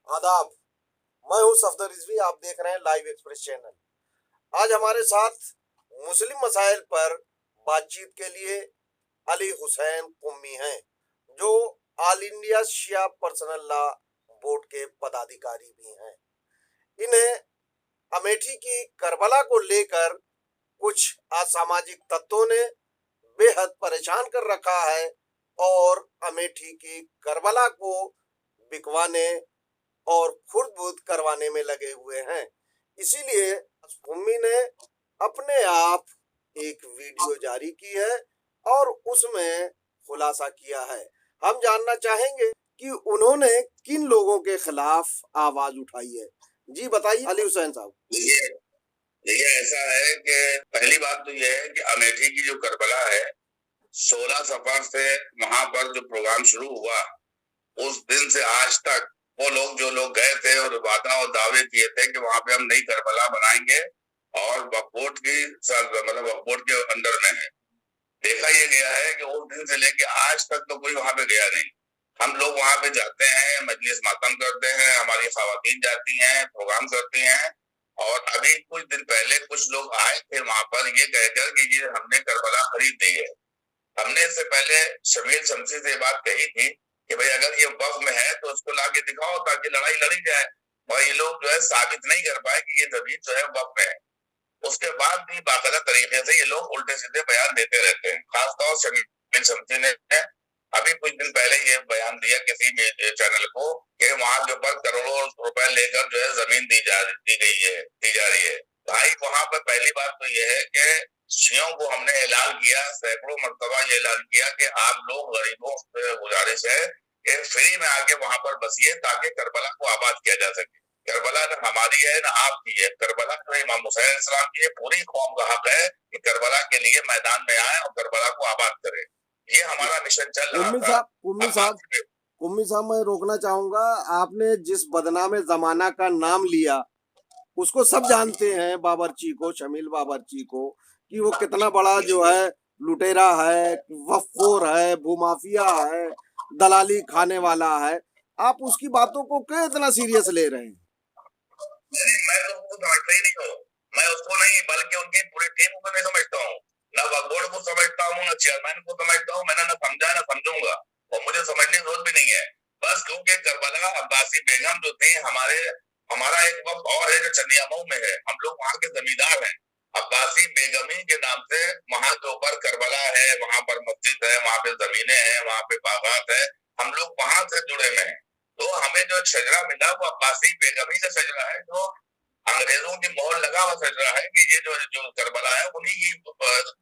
आदाब। मैं हूं सफदर रिजवी। आप देख रहे हैं लाइव एक्सप्रेस चैनल। आज हमारे साथ मुस्लिम मसाइल पर बातचीत के लिए अली हुसैन कुम्मी हैं, जो ऑल इंडिया शिया पर्सनल लॉ बोर्ड के पदाधिकारी भी हैं। इन्हें अमेठी की करबला को लेकर कुछ असामाजिक तत्वों ने बेहद परेशान कर रखा है और अमेठी की करबला को बिकवाने और खुर्द-बुर्द करवाने में लगे हुए हैं। इसीलिए भूमि ने अपने आप एक वीडियो जारी की है और उसमें खुलासा किया है। हम जानना चाहेंगे कि उन्होंने किन लोगों के खिलाफ आवाज उठाई है। जी बताइए अली हुसैन साहब। देखिए देखिए ऐसा है कि पहली बात तो यह है कि अमेठी की जो करबला है, 16 सफर से वहां पर जो प्रोग्राम शुरू हुआ, उस दिन से आज तक वो लोग जो लोग गए थे और वादा और दावे किए थे कि वहां पे हम नई करबला बनाएंगे और वक्फ बोर्ड की मतलब वक्फ बोर्ड के अंडर में है। देखा ये गया है कि उस दिन से लेके आज तक तो कोई वहां पे गया नहीं। हम लोग वहां पे जाते हैं, मजलिस मातम करते हैं, हमारी खवातीन जाती हैं, प्रोग्राम करती हैं। और अभी कुछ दिन पहले कुछ लोग आए थे वहां पर ये कहकर कि ये हमने करबला खरीद दी है। हमने इससे पहले शमील शमसी से बात कही थी कि भाई अगर ये वक्फ में है तो उसको लाके दिखाओ ताकि लड़ाई लड़ी जाए। और ये लोग जो है साबित नहीं कर पाए कि ये जमीन जो है वक्फ में है। उसके बाद भी बाकायदा तरीके से ये लोग उल्टे सीधे बयान देते रहते हैं। खासतौर से शमील शमसी ने अभी कुछ दिन पहले ये बयान दिया किसी चैनल को कि वहां के ऊपर करोड़ों रुपए लेकर जो है जमीन दी जा रही है। भाई वहां पर पहली बात तो ये है कि शियों को हमने ऐलान किया, सैकड़ों मरतबा ये ऐलान किया कि आप लोग गरीबों से गुजारिश है कि फ्री में आके वहां पर बसिए ताकि करबला को आबाद किया जा सके। करबला न हमारी है न आपकी है। करबला जो इमाम हुसैन इस्लाम की है, पूरी कौम का हक है कि करबला के लिए मैदान में आए और करबला को आबाद करें। ये हमारा मिशन चल रहा था। कुम्मी साहब मैं रोकना चाहूंगा। आपने जिस बदनामे जमाना का नाम लिया उसको सब जानते हैं, बाबरची को, शमील बाबरची को, कि वो कितना बड़ा जो है लुटेरा है, वफखोर है, भूमाफिया है, दलाली खाने वाला है। आप उसकी बातों को क्यों इतना सीरियस ले रहे हैं? मैं तो उसको समझता ही नहीं हूँ। मैं उसको नहीं बल्कि उनकी पूरी टीम को नहीं समझता हूँ। न वक्फ बोर्ड को समझता हूँ, न चेयरमैन को समझता हूँ। मैंने न समझा न समझूंगा और मुझे समझने की जरूरत भी नहीं है। बस क्योंकि करबला अब्बासी बेगम जो थी हमारा एक वक्त और है जो चंदियामऊ में है। हम लोग वहाँ के जमींदार हैं। अब्बासी बेगमी के नाम से वहां के ऊपर करबला है, वहां पर मस्जिद है, वहां पे जमीनें हैं, वहां पे बागात है। हम लोग वहां से जुड़े हुए हैं। तो हमें जो शजरा मिला वो अब्बासी बेगमी का शजरा है, जो अंग्रेजों की मोहर लगा हुआ शजरा है कि ये जो जो करबला है उन्हीं की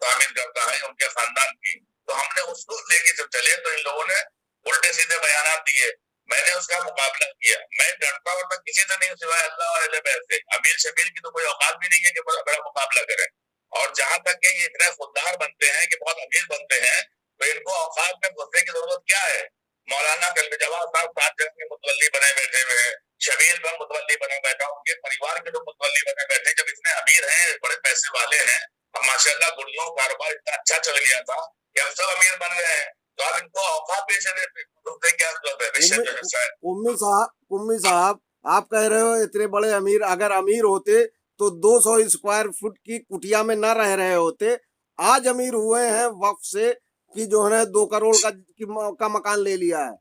तामीर करता है, उनके खानदान की। तो हमने उसको लेके जब चले तो इन लोगों ने उल्टे सीधे बयान दिए। मैंने उसका मुकाबला किया। मैं डरता वरता किसी से नहीं सिवाय अल्लाह और अहले बैत से। अमीर शमीर की तो कोई औकात भी नहीं है कि मेरा मुकाबला करें। और जहां तक कि ये इतने खुददार बनते हैं कि बहुत अमीर बनते हैं, तो इनको औकात में घुसने की जरूरत क्या है? मौलाना कलबजवा साहब 7 जगह के मुतवल्ली बने बैठे हुए हैं। शमील पर मुतवल्ली बने बैठा, उनके परिवार के लोग मुतवल्ली बने बैठे। जब इतने अमीर हैं, बड़े पैसे वाले हैं, अब माशाल्लाह गुड़ियों का कारोबार इतना अच्छा चल गया था कि हम सब अमीर बन गए हैं। तो आप इनको औकात पेश क्या जरूरत है? कुम्मी साहब, आप कह रहे हो इतने बड़े अमीर, अगर अमीर होते तो 200 स्क्वायर फुट की कुटिया में न रह रहे होते। आज अमीर हुए हैं वक्फ से कि जो है 2 करोड़ का मकान ले लिया है।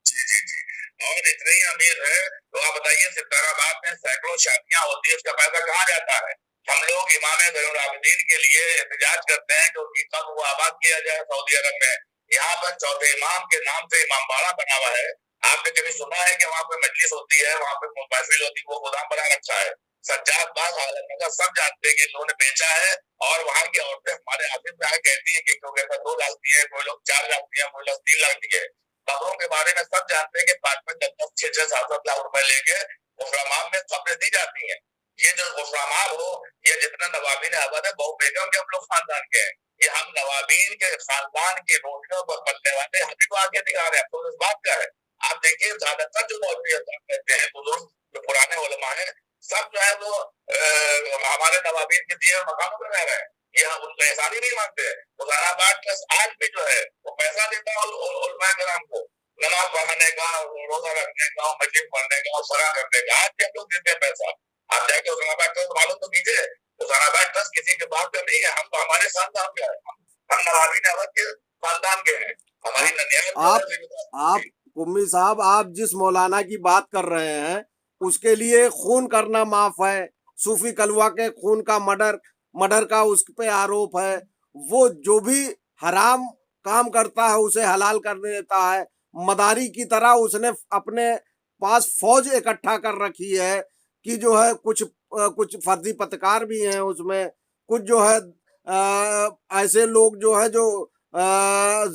जी जी जी। और इतने ही अमीर है तो आप बताइए सिकंदराबाद में सैकड़ों शादियां होती है, उसका पैसा कहाँ जाता है? हम लोग इमाम ज़ैनुल आबिदीन के लिए एहतजाज करते हैं कि उनकी कब्र को आबाद किया जाए सऊदी अरब में। यहाँ पर चौथे इमाम के नाम से इमाम बाड़ा बना हुआ है। आपने कभी सुना है कि वहाँ पे मजलिस होती है, वहाँ पे महफिल होती है? वो गोदाम बना रखा है। सज्जाद बाग आलम का सब जानते हैं कि इन लोगों ने बेचा है। और वहाँ की औरतें हमारे आसिफ में आके कहती है कि क्यों कहता 2 लाख दिए, कोई लोग 4 लाख दिए, कोई लोग 3 लाख दिए। खबरों के बारे में सब जानते हैं कि 5-5, 10-10, 6-6, 7-7 लाख रुपए लेके गुफरामाल में खबरें दी जाती हैं। ये जो गुफरामाल हो, ये जितना नवाबीन अवध है, बहु बेगम के हम लोग खानदान के हैं। ये हम नवाबीन के खानदान की रोटियों पर पलने वाले हम ही को आगे दिखा रहे हैं। तो इस बात का है। आप देखिए ज्यादातर जो मौलवी कहते हैं, बुजुर्ग जो पुराने उलमा है, सब जो है वो हमारे नवाबीन के दिए मकानों में रह रहे हैं। ये हम उनका एहसान ही नहीं मानते। मुजाराबाद ट्रस्ट आज भी जो है वो पैसा देता है उलमा कराम को। नमाज पढ़ाने का, रोजा रखने का, मस्जिद पढ़ने का, सरा करने का, आज क्या लोग देते हैं पैसा? आप जाके हुसैनाबाद ट्रस्ट मालूम तो कीजिए, हुसैनाबाद ट्रस्ट किसी के बाप का नहीं है, हम तो हमारे खानदान का है, हम नवाबी अहमद के खानदान के हैं, हमारी ननिहाल आप कुम्मी साहब, आप जिस मौलाना की बात कर रहे हैं उसके लिए खून करना माफ है, सूफी कलवा के खून का मर्डर का उस पे आरोप है, वो जो भी हराम काम करता है उसे हलाल कर देता है। मदारी की तरह उसने अपने पास फौज इकट्ठा कर रखी है कि जो है कुछ फर्जी पत्रकार भी हैं उसमें, कुछ जो है ऐसे लोग जो है जो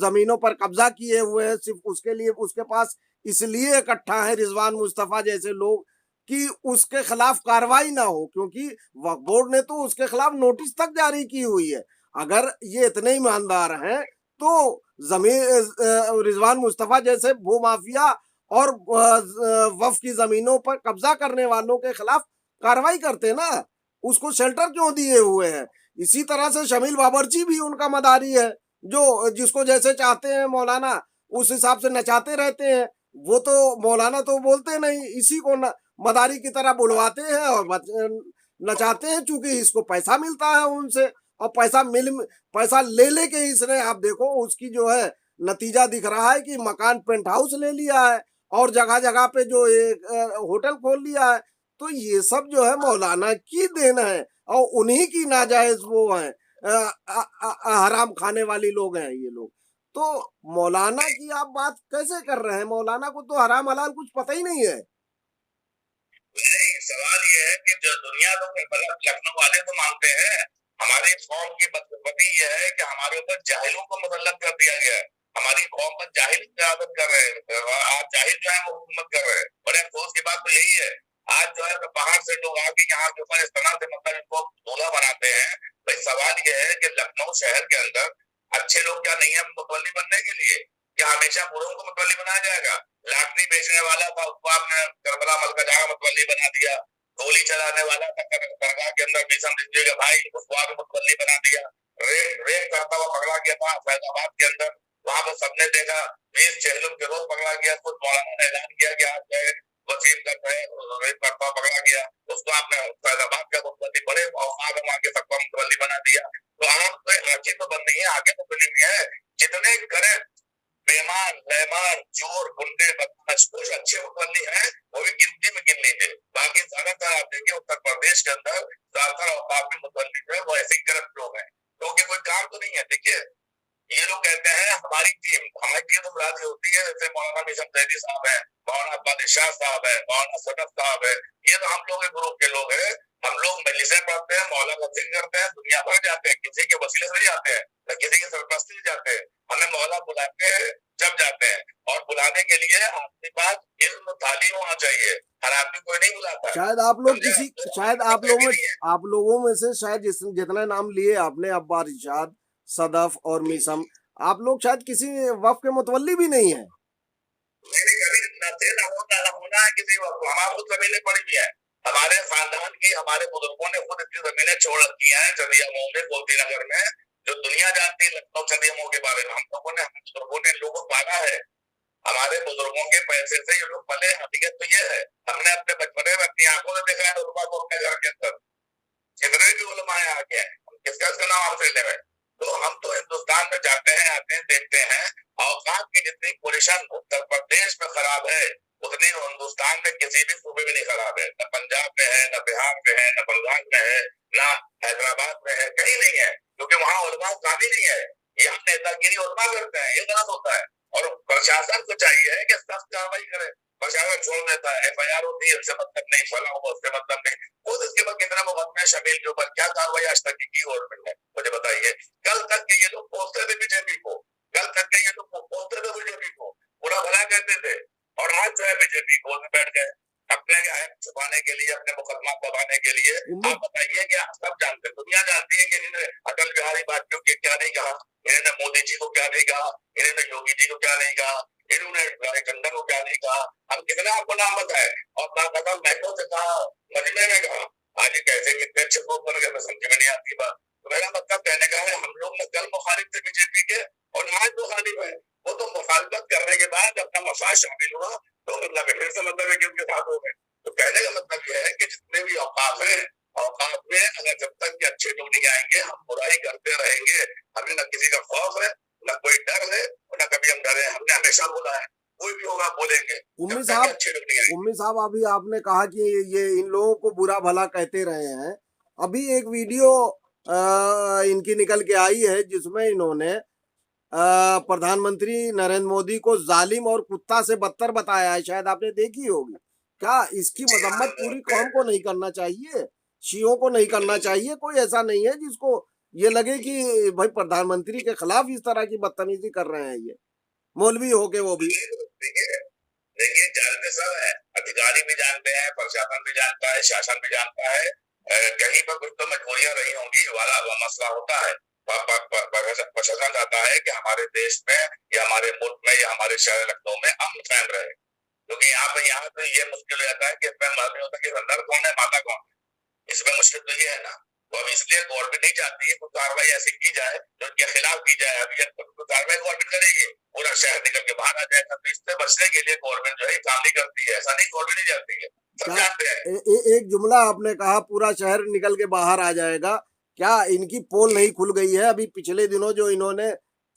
जमीनों पर कब्जा किए हुए हैं, सिर्फ उसके लिए उसके पास इसलिए इकट्ठा है रिजवान मुस्तफा जैसे लोग कि उसके खिलाफ कार्रवाई ना हो, क्योंकि वक्फ बोर्ड ने तो उसके खिलाफ नोटिस तक जारी की हुई है। अगर ये इतने ईमानदार हैं तो जमीन रिजवान मुस्तफा जैसे भू माफिया और वक्फ की जमीनों पर कब्जा करने वालों के खिलाफ कार्रवाई करते ना, उसको शेल्टर क्यों दिए हुए हैं? इसी तरह से शमील बाबरची भी उनका मदारी है, जो जिसको जैसे चाहते हैं मौलाना उस हिसाब से नचाते रहते हैं। वो तो मौलाना तो बोलते नहीं, इसी को मदारी की तरह बुलवाते हैं और नचाते हैं, चूंकि इसको पैसा मिलता है उनसे, और पैसा ले के इसने, आप देखो उसकी जो है नतीजा दिख रहा है कि मकान पेंट हाउस ले लिया है और जगह जगह पे जो एक होटल खोल लिया है। तो ये सब जो है मौलाना की देन है और उन्हीं की नाजायज वो है, हराम खाने वाली लोग हैं ये लोग। तो मौलाना की आप बात कैसे कर रहे हैं? मौलाना को तो हराम हलाल कुछ पता ही नहीं है। नहीं, सवाल ये है कि जो दुनिया लोग लखनऊ वाले तो मानते हैं, हमारी कौम की बदकिस्मती ये है कि हमारे ऊपर जाहिलों को मुसल्लत कर दिया गया है, हमारी कौम पर जाहिल क़यादत कर रहे हैं, आज जाहिल जो है वो हुकूमत कर रहे हैं। बड़े अफसोस की बात तो यही है, आज जो है तो बाहर से लोग आके यहाँ के ऊपर इस तरह से मतलब इनको दूल्हा बनाते हैं। भाई सवाल ये है कि लखनऊ शहर के अंदर अच्छे लोग क्या नहीं है मुतवल्ली बनने के लिए? क्या हमेशा बुरों को मुतवल्ली बनाया जाएगा? लाटरी बेचने वाला था उसको आपने करबला मलकजरा मुतवल्ली बना दिया, गोली चलाने वाला था दरगाह के अंदर मिशन का भाई उसको आप मुतवल्ली बना दिया, रेप करता हुआ पकड़ा गया था फैजाबाद के अंदर, वहां पर सबने देखा 20 चेहलुम के रोज पकड़ा गया, कुछ मौलाना ने ऐलान किया कि आज जो है वसीम का जो है रेप करता हुआ पकड़ा गया, उसको आपने फैजाबाद का मुतवल्ली बड़े औकात में आके सबका मुतवल्ली बना दिया। तो आप तो आंखें तो बंद नहीं है, आगे तो खुली हुई है, जितने करे बेईमान, बेईमान, चोर, गुंडे, बदमाश, कुछ अच्छे मुतवल्ली हैं वो भी गिनती में गिन लीजिए, बाकी ज्यादातर आप देखिए उत्तर प्रदेश के अंदर ज्यादातर औकात में मुतवल्ली जो है वो ऐसे ही करप्ट लोग हैं, क्योंकि कोई काम तो नहीं है। देखिए ये लोग कहते हैं हमारी टीम तो राजी होती है, जैसे मौलाना मिशन जैदी साहब है, मौलाना बादशाह साहब है, मौलाना सदफ साहब है, ये तो हम लोग के ग्रुप के लोग हैं। हम लोग मजलिसें पढ़ते हैं, मौला नसीहत करते हैं, दुनिया भर जाते हैं, किसी के वसीले से जाते हैं न किसी की सरपरस्ती से जाते हैं, हमें मौला बुलाते हैं जब जाते हैं, और बुलाने के लिए आपके पास इल्म तालीम होना चाहिए, हर आदमी कोई नहीं बुलाता। शायद आप लोग किसी शायद आप लोगों में से शायद जितना नाम लिए आपने, अब्बार इरशाद, सदफ और मीसम, आप लोग शायद किसी वक्फ के मुतवल्ली भी नहीं है। हमारे खानदान की हमारे बुजुर्गों ने खुद इतनी जमीनें छोड़ रखी हैं चंदिया मोह में, गोमती नगर में, जो दुनिया जानती है लखनऊ चंदिया मोह के बारे में। हम लोगों ने हमारे बुजुर्गों ने लोगों को पाला है, हमारे बुजुर्गों के पैसे से ये लोग पले। हकीकत तो ये है, हमने अपने बचपने में अपनी आंखों से देखा है उलमा को अपने घर के अंदर, जितने भी उलमा आ गए हैं, किसका नाम आपसे ले रहे। तो हम तो हिंदुस्तान में जाते हैं, आते हैं, देखते हैं, औकात की जितनी पोजीशन उत्तर प्रदेश में खराब है उतनी हिंदुस्तान में किसी भी सूबे में नहीं खराब है, न पंजाब में है, न बिहार में है, न बंगाल में है, न हैदराबाद में है, कहीं नहीं है, क्योंकि वहाँ उलमा काफी नहीं है। ये हम नेतागिरी उलमा करते हैं, ये गलत होता है, और प्रशासन को चाहिए कि सख्त कार्रवाई करे। प्रशासन छोड़ देता है, FIR होती है, उससे मतलब नहीं, फला हुआ उससे मतलब नहीं, खुद इसके बाद कितना मुकदमे शमील के ऊपर क्या कार्रवाई आज तक की गवर्नमेंट ने, मुझे बताइए। कल तक के ये लोग पोसते थे बीजेपी को, कल तक के ये लोग पोसते थे बीजेपी को, पूरा भला कहते थे, और आज जो है बीजेपी गोद में बैठ गए अपने छुपाने के लिए, अपने मुकदमा दबाने के लिए। आप बताइए कि आप सब जानते, दुनिया जानती है कि इन्होंने अटल बिहारी वाजपेयी को क्या नहीं कहा, इन्होंने मोदी जी को क्या नहीं कहा, इन्होंने योगी जी को क्या नहीं कहा, इन्होंने टंडन को क्या नहीं कहा, हम कितना आपको नाम बताए, और बाकायदा महतो से कहा, मजमे में कहा। आज कैसे कितने अच्छे लोग बन गए, मैं समझ में नहीं आती बात। तो मेरा मतलब कहने का है, हम लोग कल मुखालिफ थे बीजेपी के और आज मुखालिफ है, वो तो मुखालिफत करने के बाद अपना मसाज शामिल हुआ तो मतलब फिर से मतलब है कि उनके साथ हो गए। तो कहने का मतलब यह है कि जितने भी औकाफ है, औकाफ में अगर जब तक कि अच्छे लोग नहीं आएंगे, हम बुराई करते रहेंगे। हमें न किसी का खौफ है, न कोई डर है, और न कभी हम डरे। हमने हमेशा बोला है, कोई भी होगा बोलेंगे, उम्मी जब तक कि साहब अच्छे लोग नहीं आएंगे। उम्मी साहब अभी आपने कहा कि ये इन लोगों को बुरा भला कहते रहे हैं। अभी एक वीडियो इनकी निकल के आई है जिसमें इन्होंने प्रधानमंत्री नरेंद्र मोदी को जालिम और कुत्ता से बदतर बताया है, शायद आपने देखी होगी। क्या इसकी मजम्मत पूरी कौम को नहीं करना चाहिए, शियों को नहीं करना चाहिए? कोई ऐसा नहीं है जिसको ये लगे कि भाई प्रधानमंत्री के खिलाफ इस तरह की बदतमीजी कर रहे हैं ये मौलवी होके वो भी। देखिए देखिए, जानते सब है, अधिकारी भी जानते हैं, प्रशासन भी जानता है, शासन भी जानता है। कहीं पर कुछ तो मजबूरियां रही होंगी, वाला वो मसला होता है। प्रशासन चाहता है कि हमारे देश में या हमारे मुल्क में या हमारे शहर लखनऊ में अमन कायम रहे, क्योंकि यहाँ पे ये मुश्किल हो जाता है कि इसमें मालूम नहीं होता कि नर कौन है माता कौन है। इसमें मुश्किल तो ये है ना। तो अब इसलिए गवर्नमेंट नहीं चाहती है कोई कार्रवाई ऐसी की जाए जो इनके खिलाफ की जाए। अभी कार्रवाई गवर्नमेंट करेगी, पूरा शहर निकल के बाहर आ जाएगा। तो इससे बचने के लिए गवर्नमेंट जो है काम नहीं करती है। ऐसा नहीं, गवर्नमेंट नहीं जाती है, सब जानते हैं। एक जुमला आपने कहा पूरा शहर निकल के बाहर आ जाएगा। क्या इनकी पोल नहीं खुल गई है? अभी पिछले दिनों जो इन्होंने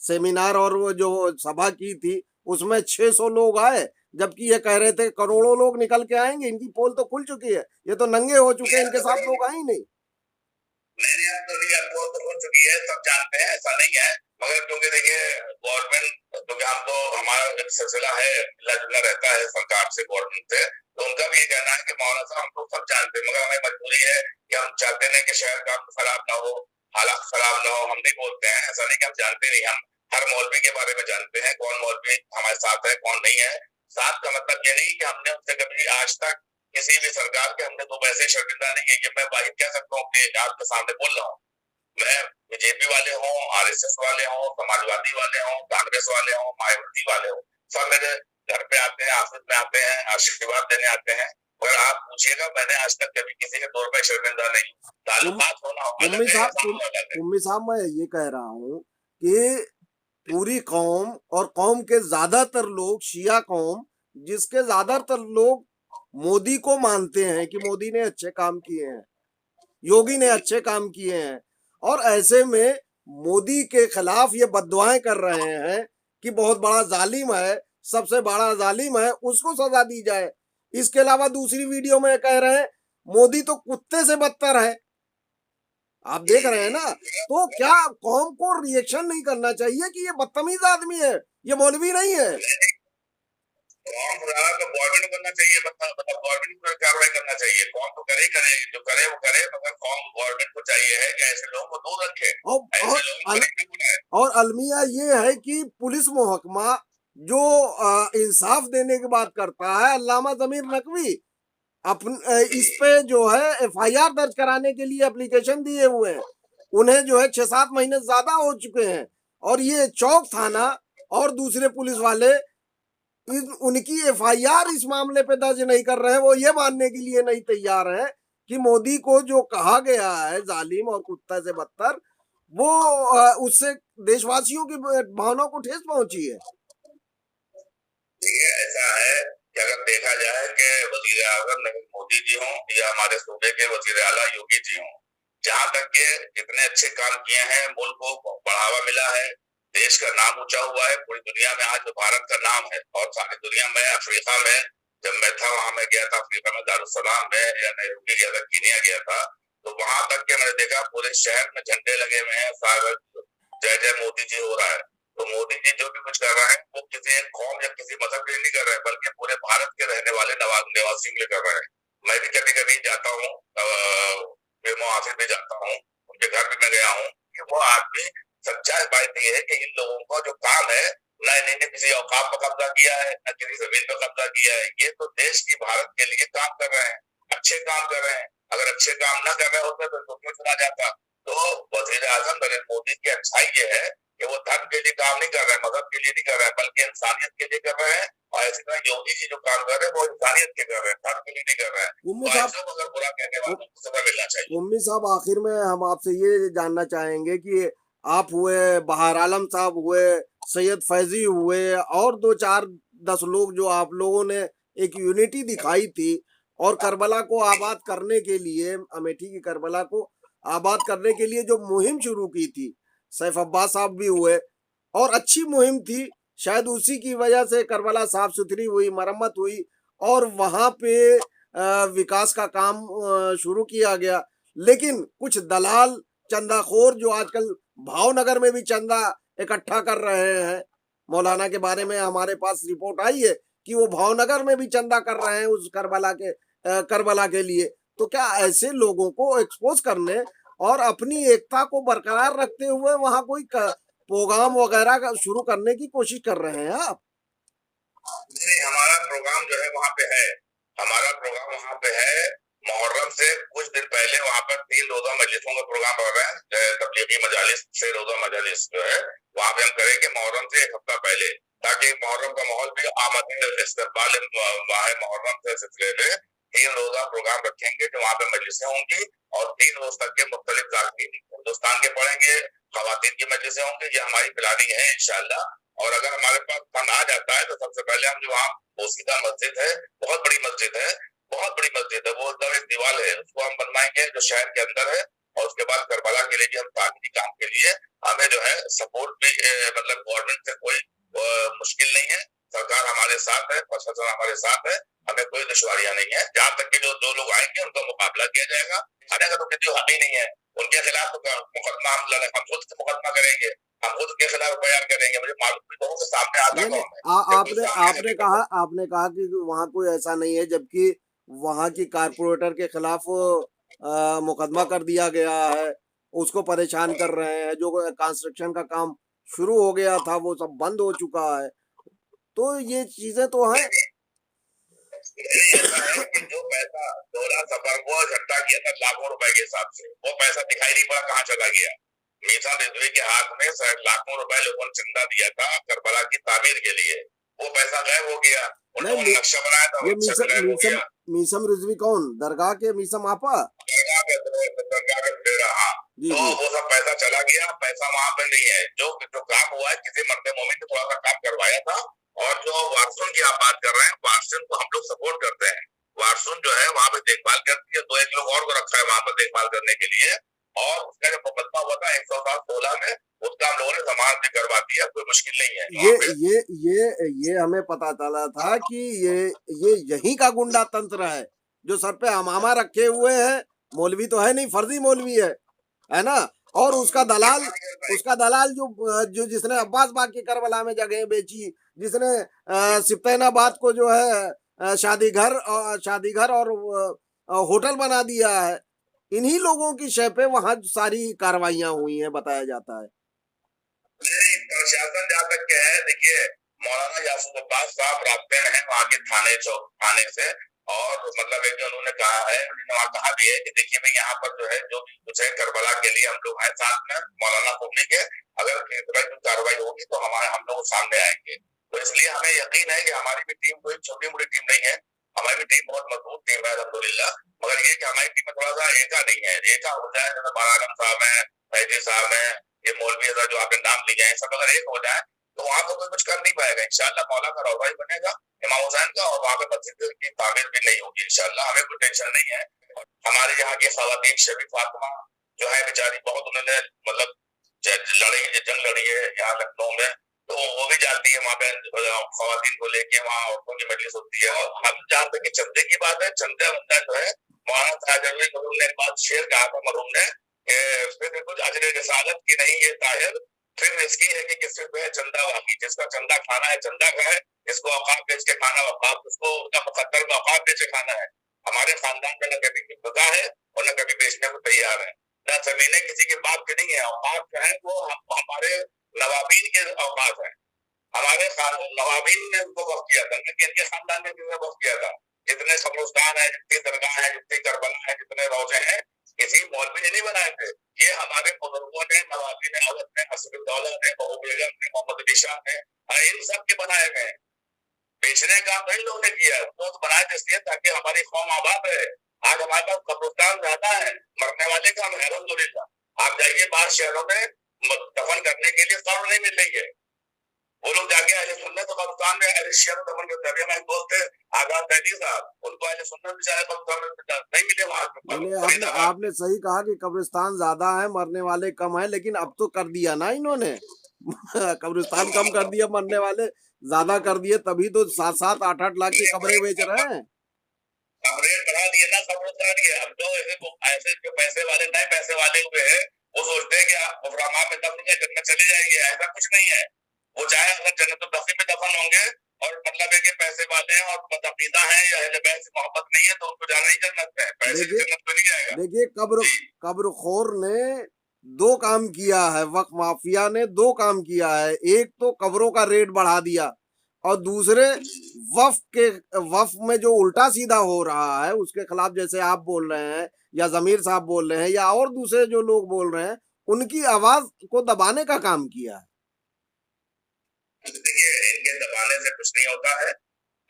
सेमिनार और वो जो सभा की थी उसमें 600 लोग आए, जबकि ये कह रहे थे करोड़ों लोग निकल के आएंगे। इनकी पोल तो खुल चुकी है, ये तो नंगे हो चुके हैं, इनके साथ लोग आए ही नहीं। मेरी आप तो नहीं, पोल तो खुल चुकी है, सब जानते हैं, ऐसा नहीं है। मगर क्योंकि देखिए गवर्नमेंट, क्योंकि हम तो हमारा एक सिलसिला है, मिला जुला रहता है सरकार से, गवर्नमेंट से, तो उनका भी ये कहना है कि मौलाना साहब हम तो सब जानते हैं, मगर हमें मजबूरी है कि हम चाहते नहीं कि शहर का खराब ना हो, हालात खराब ना हो। हम नहीं बोलते हैं, ऐसा नहीं कि हम जानते नहीं, हम हर मौलवी के बारे में जानते हैं, कौन मौलवी हमारे साथ है कौन नहीं है। साथ का मतलब ये नहीं कि हमने उनसे कभी आज तक किसी भी सरकार के हमने तो वैसे शर्मिंदा नहीं है कि मैं भाई कह सकता हूँ कि आपके सामने बोल रहा हूँ। मैं बीजेपी वाले हों, आरएसएस वाले हों, समाजवादी वाले हों, कांग्रेस वाले हों, मायावती वाले हों, सब मेरे घर पे आते हैं, ऑफिस में आते हैं, आशीर्वाद देने आते हैं। मगर आप पूछिएगा, मैंने आज तक कभी किसी के तौर पर शर्मिंदा नहीं। ताल्लुकात होना अलग है, सामना अलग है। उम्मी साहब मैं ये कह रहा हूँ कि पूरी कौम और कौम के ज्यादातर लोग शिया कौम, जिसके ज्यादातर लोग मोदी को मानते हैं कि मोदी ने अच्छे काम किए हैं, योगी ने अच्छे काम किए हैं, और ऐसे में मोदी के खिलाफ ये बददुआएं कर रहे हैं कि बहुत बड़ा जालिम है, सबसे बड़ा जालिम है, उसको सजा दी जाए। इसके अलावा दूसरी वीडियो में कह रहे हैं मोदी तो कुत्ते से बदतर है। आप देख रहे हैं ना? तो क्या कौम को रिएक्शन नहीं करना चाहिए कि ये बदतमीज आदमी है, ये मौलवी नहीं है? गवर्नमेंट को करना चाहिए, मतलब गवर्नमेंट को कार्रवाई करना चाहिए। कौन तो करे जो करे वो करे, मगर कौन गवर्नमेंट को चाहिए है कि ऐसे लोगों को दूर रखे, ऐसे लोगों को। और अलमिया ये है कि पुलिस महकमा जो इंसाफ देने की बात करता है, अल्लामा जमीर नकवी इस पे जो है एफआईआर दर्ज कराने के लिए एप्लीकेशन दिए हुए हैं। उन्हें जो है 6-7 महीने ज्यादा हो चुके हैं, और ये चौक थाना और दूसरे पुलिस वाले उनकी एफआईआर इस मामले पे दर्ज नहीं कर रहे हैं। वो ये मानने के लिए नहीं तैयार है कि मोदी को जो कहा गया है जालिम और कुत्ता से बदतर, वो उससे देशवासियों की भावनाओं को ठेस पहुंची है। ये ऐसा है कि अगर देखा जाए कि वजीर आजम नरेंद्र मोदी जी हों या हमारे सूबे के वजीर आला योगी जी हों, जहां तक के जितने अच्छे काम किए हैं, मुल्क को बढ़ावा मिला है, देश का नाम ऊंचा हुआ है पूरी दुनिया में। आज भारत का नाम है, और सारी दुनिया में, अफ्रीका में जब मैं था, वहां मैं गया था अफ्रीका में, दारुसलाम में या नैरोबी गया था, कीनिया गया था, तो वहां तक के मैंने देखा पूरे शहर में झंडे लगे हुए हैं, स्वागत जय जय मोदी जी हो रहा है। तो मोदी जी जो भी कुछ कर रहे हैं वो किसी एक कौम या किसी मजहब के लिए नहीं कर रहे हैं, बल्कि पूरे भारत के रहने वाले निवासियों के लिए कर रहे हैं। मैं भी कभी कभी जाता हूँ, ऑफिस भी जाता हूँ, उनके घर भी मैं गया हूँ, कि वो आदमी, सच्चाई बात यह है कि इन लोगों का जो काम है, न इन्होंने किसी औकाफ पर कब्जा किया है, न किसी जमीन पर कब्जा किया है। ये तो देश की, भारत के लिए काम कर रहे हैं, अच्छे काम कर रहे हैं। अगर अच्छे काम न कर रहे होते तो क्यों चुना जाता? तो वजीर आजम नरेंद्र मोदी की अच्छाई ये है कि वो धर्म के लिए काम नहीं कर रहे हैं, मजहब के लिए नहीं कर रहे हैं, बल्कि इंसानियत के लिए कर रहे हैं। और इसी तरह योगी जी जो काम कर रहे हैं वो इंसानियत के कर रहे हैं, धर्म के लिए नहीं कर रहे हैं। तो अगर बुरा कहने वालों को सजा मिलना चाहिए। उम्मी साहब आखिर में हम आपसे ये जानना चाहेंगे कि आप हुए, बहार आलम साहब हुए, सैयद फैजी हुए, और 2-4 10 लोग जो आप लोगों ने एक यूनिटी दिखाई थी और करबला को आबाद करने के लिए, अमेठी की करबला को आबाद करने के लिए जो मुहिम शुरू की थी, सैफ अब्बास साहब भी हुए और अच्छी मुहिम थी। शायद उसी की वजह से करबला साफ सुथरी हुई, मरम्मत हुई और वहां पे विकास का काम शुरू किया गया। लेकिन कुछ दलाल, चंदाखोर जो आजकल भावनगर में भी चंदा इकट्ठा कर रहे हैं, मौलाना के बारे में हमारे पास रिपोर्ट आई है कि वो भावनगर में भी चंदा कर रहे हैं उस करबला के लिए। तो क्या ऐसे लोगों को एक्सपोज करने और अपनी एकता को बरकरार रखते हुए वहां कोई प्रोग्राम वगैरह शुरू करने की कोशिश कर रहे हैं आप? नहीं, हमारा प्रोग्राम जो है वहाँ पे है। हमारा प्रोग्राम वहाँ पे है। मुहर्रम से कुछ दिन पहले वहाँ पर 3 रोजा मजलिसों का प्रोग्राम हो रहा है। तबलीगी मजालिस से रोजा मजालिस जो है वहाँ पे हम करेंगे मुहर्रम से 1 हफ्ता पहले, ताकि मुहर्रम का माहौल भी आमद इस्तकबाल माह मुहर्रम से सिलसिले में 3 रोजा प्रोग्राम रखेंगे जो वहाँ पे मजलिसें होंगी और 3 रोज तक के मुख्तलिफ जाकिरीन हिंदुस्तान के पढ़ेंगे, खवातीन की मजलिसें होंगी। ये हमारी प्लानिंग है इंशाल्लाह। और अगर हमारे पास फंड आ जाता है तो सबसे पहले हम जो वहाँ बोसीदा मस्जिद है, बहुत बड़ी मस्जिद है, बहुत बड़ी मस्जिद है, वो एकदम एक दीवार है, उसको हम बनवाएंगे जो शहर के अंदर है। और उसके बाद करबला के लिए भी हम तामीरी काम के लिए हमें जो है सपोर्ट भी मतलब गवर्नमेंट से कोई मुश्किल नहीं है। सरकार हमारे साथ है, प्रशासन हमारे साथ है, हमें कोई दुश्वारियां नहीं है। जहाँ तक कि जो 2 लोग आएंगे उनका मुकाबला किया जाएगा। आने का तो किसी हक ही नहीं है, उनके खिलाफ तो मुकदमा हम खुद से मुकदमा करेंगे, हम खुद के खिलाफ बयान करेंगे। मुझे मालूम भी तो सामने आता नहीं, कौन है। आपने कहा कि वहां कोई ऐसा नहीं है, जबकि वहां की कारपोरेटर के खिलाफ मुकदमा कर दिया गया है, उसको परेशान कर रहे हैं। जो कंस्ट्रक्शन का काम शुरू हो गया था वो सब बंद हो चुका है। तो ये चीजें तो हैं। ऐसा है कि जो पैसा दौलत सफर को इकट्ठा किया था लाखों रुपए के हिसाब से, वो पैसा दिखाई नहीं पड़ा कहाँ चला गया। मीसा रिजवी के हाथ में लाखों रुपए लोगों ने चंदा दिया था करबला की तामीर के लिए, वो पैसा गायब हो गया। उन लोगों ने नक्शा बनाया था, ये नक्शा गायब हो गया। मीसम रिजवी कौन? दरगाह के मीसम आपा? दरगाह के डेरा, हाँ। जी तो जी। वो सब पैसा चला गया, पैसा वहां पे नहीं है। जो जो काम हुआ है, किसी मर्दे मोमिन ने थोड़ा सा काम करवाया था। और जो वारसून की आप बात कर रहे हैं, वारसून को हम लोग सपोर्ट करते हैं। वारसून जो है वहां पे देखभाल करती है, 2-1 लोग और को रखा है वहां पर देखभाल करने के लिए। और उसका जो मुकदमा हुआ था 116 में, उसका हम लोगों ने समाज भी करवा दिया, कोई मुश्किल नहीं है। ये हमें पता चला था कि ये यहीं का गुंडा तंत्र है जो सर पे अमामा रखे हुए हैं। मौलवी तो है नहीं, फर्जी मौलवी है ना। और उसका दलाल जो जिसने अब्बास बाग की करबला में जगह बेची, जिसने सिप्तैनाबाद को जो है शादीघर और होटल बना दिया है, इन्हीं लोगों की शय पे वहां सारी कार्रवाइयां हुई हैं, बताया जाता है। नहीं, प्रशासन जहाँ तक के है, देखिए मौलाना यासूफ अब्बास साहब रास्ते में है वहाँ के थाने से। और मतलब एक उन्होंने कहा है, उन्होंने वहाँ कहा भी है कि देखिए भाई यहाँ पर जो है जो भी कुछ है करबला के लिए हम लोग हैं साथ में मौलाना कुम्मी के। अगर किसी तरह की कार्रवाई होगी तो हम लोग सामने आएंगे। तो इसलिए हमें यकीन है कि हमारी भी टीम कोई छोटी मोटी टीम नहीं है, हमारी भी टीम बहुत मजबूत टीम है अल्हम्दुलिल्लाह। मगर ये कि हमारी टीम में थोड़ा सा एका नहीं है। एका हो जाए जैसे बारागम साहब है, फैजी साहब है, ये मौलवी जो आपने नाम लिए हैं, सब अगर एक हो जाए तो वहां पर कोई कुछ कर नहीं पाएगा। इंशाल्लाह मौला का रौबा ही बनेगा इमाम हुसैन का, और वहां पे मस्जिद की तामीर भी नहीं होगी इंशाल्लाह। हमें कोई टेंशन नहीं है। हमारे यहाँ की खवातीन शबी फातिमा जो है बेचारी, बहुत उन्होंने मतलब जंग लड़ी है यहाँ लखनऊ में, तो वो भी जाती है वहाँ पे खवातीन को लेके, वहाँ औरतों की मजलिस होती है। और हम जहाँ तक कि चंदे की बात है, चंदा वंदा जो है मौलाना ताजरवी मरूम ने एक बात शेयर कहा था मरूम ने, फिर कुछ अजर रिसालत की नहीं ये ताहिर, फिर इसकी है कि किस पे चंदा वाकी, जिसका चंदा खाना है चंदा का है, जिसको औकाफ बेच के खाना औकाफ, उसको उसका मुकद्दर में औकाफ बेच के खाना है। हमारे खानदान में न कभी खुदा है और न कभी बेचने को तैयार है। न जमीने किसी के बाप की नहीं है, औकाफ जो है वो हमारे नवाबीन के औकाफ है। हमारे नवाबीन ने उनको वक्त किया था, लेकिन इनके खानदान ने किसने वक्त किया था? जितने कब्रिस्तान है, जितनी दरगाह है, जितनी करबला है, जितने रोजे हैं, किसी मौलवी ने नहीं बनाए थे। ये हमारे बुजुर्गों ने, नवाबी ने, अवध ने, असदुद्दौला ने, बहू बेगम ने, मोहम्मद अली शाह ने, इन सब के बनाए गए हैं। बेचने का काम इन लोगों ने किया है, वो तो बनाए इसलिए ताकि हमारी कौम आबाद है। आज हमारे पास कब्रिस्तान ज्यादा है, मरने वाले का हम अल्हम्दुलिल्लाह। आप जाइए बाहर शहरों में, दफन करने के लिए कब्र नहीं मिल रही है। वो लोग जाके अहले सुन्नत कब्रिस्तान में अहले शिया को उनमें बेचारे नहीं मिले वहां आपने आपने सही कहा कि कब्रिस्तान ज्यादा है, मरने वाले कम है, लेकिन अब तो कर दिया ना इन्होंने कब्रिस्तान कम कर दिया, मरने वाले ज्यादा कर दिए, तभी तो 7-7, 8-8 लाख की कब्रें बेच रहे हैं। रेट बढ़ा दिए ना, कब्रिस्तान के। अब जो ऐसे जो पैसे वाले नए पैसे वाले हुए हैं, वो सोचते हैं कि आप मुफरामा में दफन के जन्नत चले जाएंगे। ऐसा कुछ नहीं है। वो चाहे अगर जन्नत बखी में दफन होंगे और मतलब है कि पैसे वाले हैं और बदअकीदा हैं या अहले बैत से मोहब्बत नहीं है, तो उनको जाना ही जन्नत है, पैसे की जन्नत में नहीं जाएगा। देखिए कब्रखोर ने दो काम किया है, वक्फ माफिया ने दो काम किया है। एक तो कब्रों का रेट बढ़ा दिया, और दूसरे वक्फ में जो उल्टा सीधा हो रहा है उसके खिलाफ, जैसे आप बोल रहे हैं या जमीर साहब बोल रहे हैं या और दूसरे जो लोग बोल रहे हैं, उनकी आवाज को दबाने का काम किया है। देखिए, इनके दबाने से कुछ नहीं होता है।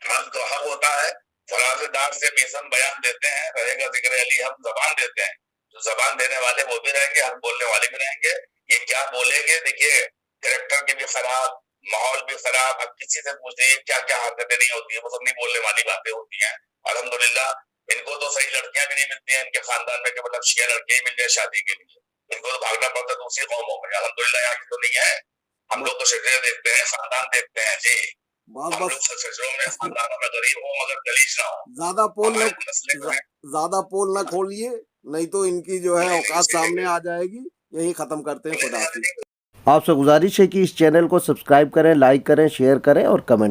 हक तो हक होता है। फराजदार से बेसन बयान देते हैं, रहेगा जिक्र अली, हम जबान देते हैं। जो जबान देने वाले वो भी रहेंगे, हक बोलने वाले भी रहेंगे। ये क्या बोलेंगे, देखिए कैरेक्टर की भी खराब, माहौल भी खराब। अब किसी से पूछिए क्या क्या हरकतें नहीं होती है, वो सब नहीं बोलने वाली बातें होती हैं। अल्हम्दुलिल्लाह इनको तो सही लड़कियां भी नहीं मिलती हैं इनके खानदान में, कि मतलब शिया लड़कियां ही मिल जाए शादी के लिए। इनको तो भागना पड़ता है दूसरी कौमों में। अल्हम्दुलिल्लाह यहाँ की तो नहीं है। हम लोग तो शजरे देखते हैं, खानदान देखते हैं जी। हम लोग शजरों में खानदानों में गरीब हो मगर गलीज ना हो। ज्यादा पोल न खोलिए, नहीं तो इनकी जो है औकात सामने आ जाएगी। यही खत्म करते हैं। खुदा हाफिज। आपसे गुजारिश है कि इस चैनल को सब्सक्राइब करें, लाइक करें, शेयर करें और कमेंट करें।